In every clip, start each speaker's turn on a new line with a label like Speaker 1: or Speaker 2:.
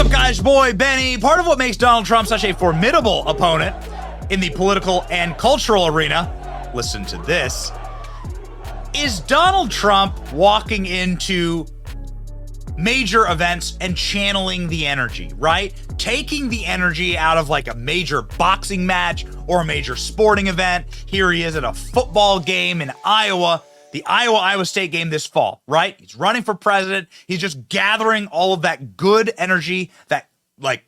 Speaker 1: up, guys? Your boy, Benny. Part of what makes Donald Trump such a formidable opponent in the political and cultural arena, listen to this, is Donald Trump walking into major events and channeling the energy, right? Taking the energy out of like a major boxing match or a major sporting event. Here he is at a football game in Iowa, the Iowa State game this fall, right? He's running for president. He's just gathering all of that good energy, that like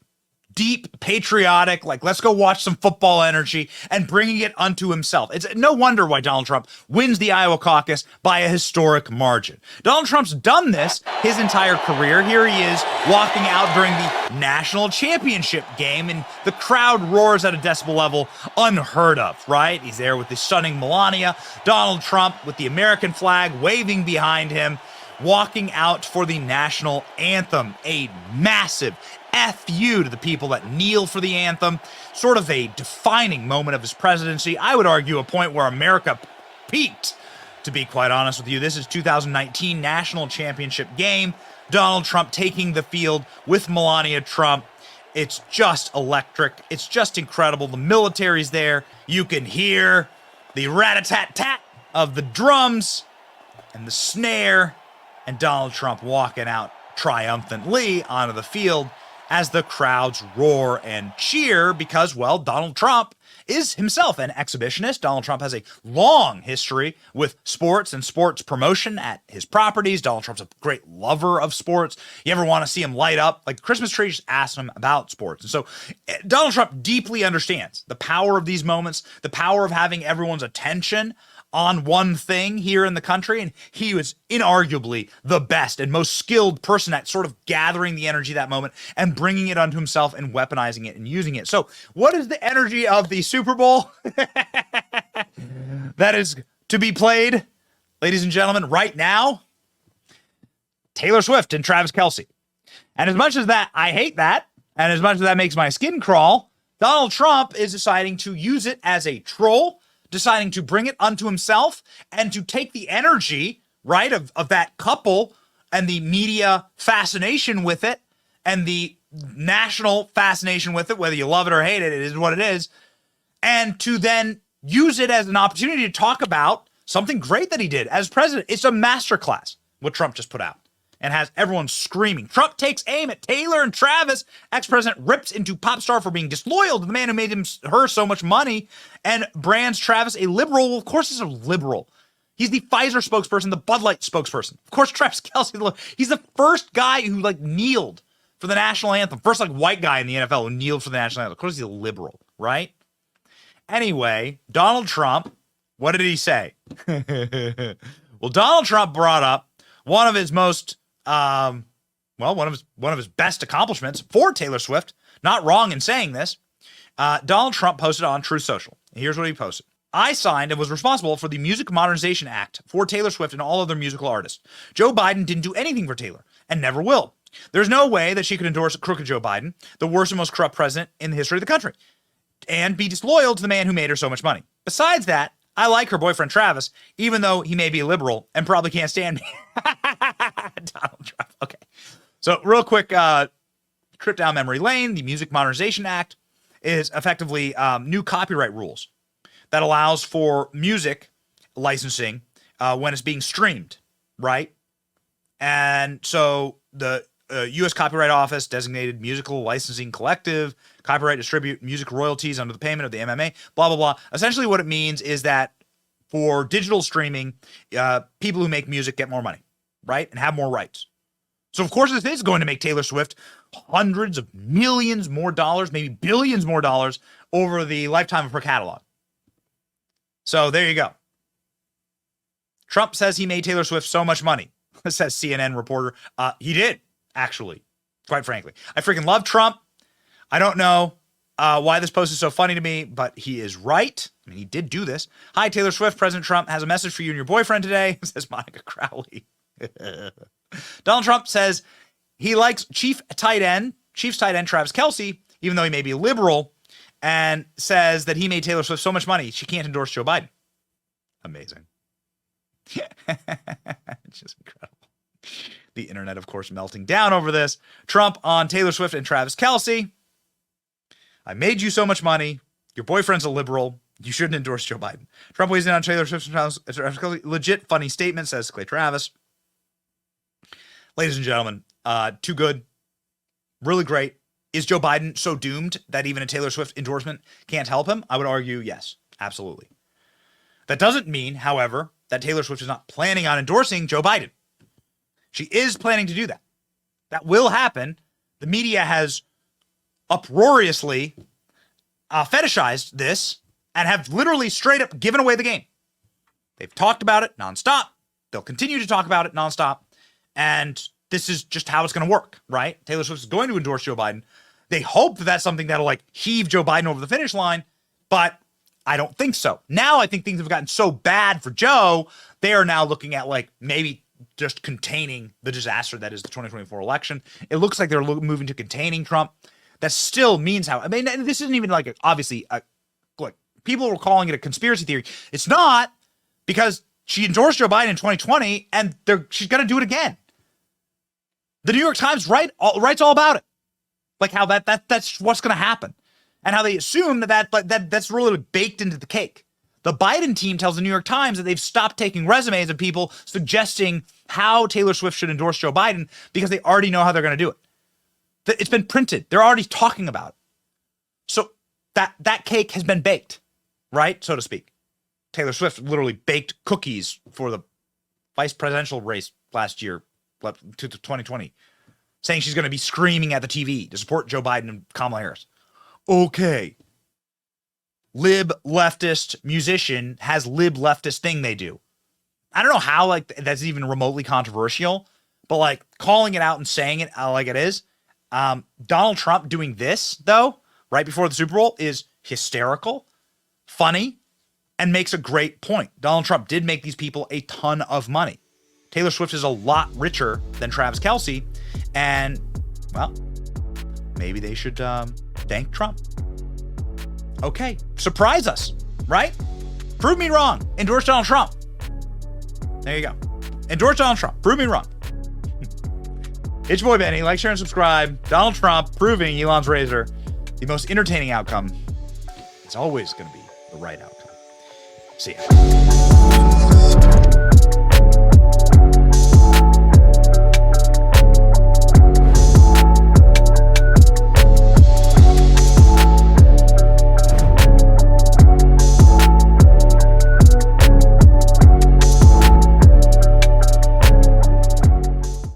Speaker 1: deep patriotic, like let's go watch some football energy, and bringing it unto himself. It's no wonder why Donald Trump wins the Iowa caucus by a historic margin. Donald Trump's done this his entire career. Here he is walking out during the national championship game, and the crowd roars at a decibel level unheard of, right? He's there with the stunning Melania, Donald Trump with the American flag waving behind him, walking out for the national anthem, a massive F you to the people that kneel for the anthem, sort of a defining moment of his presidency. I would argue a point where America peaked, to be quite honest with you. This is 2019 national championship game. Donald Trump taking the field with Melania Trump. It's just electric. It's just incredible. The military's there. You can hear the rat-a-tat-tat of the drums and the snare, and Donald Trump walking out triumphantly onto the field as the crowds roar and cheer because, well, Donald Trump is himself an exhibitionist. Donald Trump has a long history with sports and sports promotion at his properties. Donald Trump's a great lover of sports. You ever want to see him light up? Like Christmas tree, just ask him about sports. And so Donald Trump deeply understands the power of these moments, the power of having everyone's attention on one thing here in the country, and he was inarguably the best and most skilled person at sort of gathering the energy of that moment and bringing it onto himself and weaponizing it and using it. So what is the energy of the Super Bowl that is to be played, ladies and gentlemen, right now? Taylor Swift and Travis Kelce. And as much as that, I hate that, and as much as that makes my skin crawl, Donald Trump is deciding to use it as a troll, deciding to bring it unto himself and to take the energy, right, of that couple and the media fascination with it and the national fascination with it, whether you love it or hate it, it is what it is, and to then use it as an opportunity to talk about something great that he did as president. It's a masterclass, what Trump just put out, and has everyone screaming. Trump takes aim at Taylor and Travis. Ex-president rips into pop star for being disloyal to the man who made her so much money, and brands Travis a liberal. Well, of course he's a liberal. He's the Pfizer spokesperson, the Bud Light spokesperson. Of course, Travis Kelce, he's the first guy who like kneeled for the national anthem. First like white guy in the NFL who kneeled for the national anthem. Of course he's a liberal, right? Anyway, Donald Trump, what did he say? Well, Donald Trump brought up one of his most one of his best accomplishments for Taylor Swift. Not wrong in saying this. Donald Trump posted on Truth Social. Here's what he posted. I signed and was responsible for the Music Modernization Act for Taylor Swift and all other musical artists. Joe Biden didn't do anything for Taylor and never will. There's no way that she could endorse crooked Joe Biden, the worst and most corrupt president in the history of the country, and be disloyal to the man who made her so much money. Besides that, I like her boyfriend Travis, even though he may be a liberal and probably can't stand me. Donald Trump. Okay. So real quick, trip down memory lane. The Music Modernization Act is effectively new copyright rules that allows for music licensing when it's being streamed, right? And so the U.S. Copyright Office designated musical licensing collective, copyright distribute music royalties under the payment of the MMA, blah, blah, blah. Essentially what it means is that for digital streaming, people who make music get more money, right? And have more rights. So of course this is going to make Taylor Swift hundreds of millions more dollars, maybe billions more dollars over the lifetime of her catalog. So there you go. Trump says he made Taylor Swift so much money, says CNN reporter. He did, actually, quite frankly. I freaking love Trump. I don't know why this post is so funny to me, but he is right. I mean, he did do this. Hi, Taylor Swift. President Trump has a message for you and your boyfriend today, says Monica Crowley. Donald Trump says he likes Chiefs tight end Travis Kelce, even though he may be liberal, and says that he made Taylor Swift so much money she can't endorse Joe Biden. Amazing. It's just incredible. The internet, of course, melting down over this. Trump on Taylor Swift and Travis Kelce. I made you so much money. Your boyfriend's a liberal. You shouldn't endorse Joe Biden. Trump weighs in on Taylor Swift and Travis Kelce. Legit funny statement, says Clay Travis. Ladies and gentlemen, too good. Really great. Is Joe Biden so doomed that even a Taylor Swift endorsement can't help him? I would argue yes, absolutely. That doesn't mean, however, that Taylor Swift is not planning on endorsing Joe Biden. She is planning to do that. That will happen. The media has uproariously fetishized this and have literally straight up given away the game. They've talked about it nonstop. They'll continue to talk about it nonstop. And this is just how it's going to work, right? Taylor Swift is going to endorse Joe Biden. They hope that that's something that'll like heave Joe Biden over the finish line, but I don't think so. Now I think things have gotten so bad for Joe, they are now looking at like maybe just containing the disaster that is the 2024 election. It looks like they're moving to containing Trump. That still means how, I mean, this isn't even like, obviously, look, people were calling it a conspiracy theory. It's not, because she endorsed Joe Biden in 2020 and she's going to do it again. The New York Times writes all about it. Like how that's what's going to happen. And how they assume that's really baked into the cake. The Biden team tells the New York Times that they've stopped taking resumes of people suggesting how Taylor Swift should endorse Joe Biden because they already know how they're going to do it. It's been printed. They're already talking about it. So that cake has been baked, right? So to speak. Taylor Swift literally baked cookies for the vice presidential race last year, to 2020, saying she's going to be screaming at the TV to support Joe Biden and Kamala Harris. Okay. Lib leftist musician has lib leftist thing they do. I don't know how like that's even remotely controversial, but like calling it out and saying it like it is. Donald Trump doing this though, right before the Super Bowl is hysterical, funny, and makes a great point. Donald Trump did make these people a ton of money. Taylor Swift is a lot richer than Travis Kelce, and well, maybe they should thank Trump. Okay, surprise us, right? Prove me wrong. Endorse Donald Trump. There you go. Endorse Donald Trump. Prove me wrong. It's your boy Benny. Like, share, and subscribe. Donald Trump proving Elon's razor. The most entertaining outcome is always going to be the right outcome. See ya.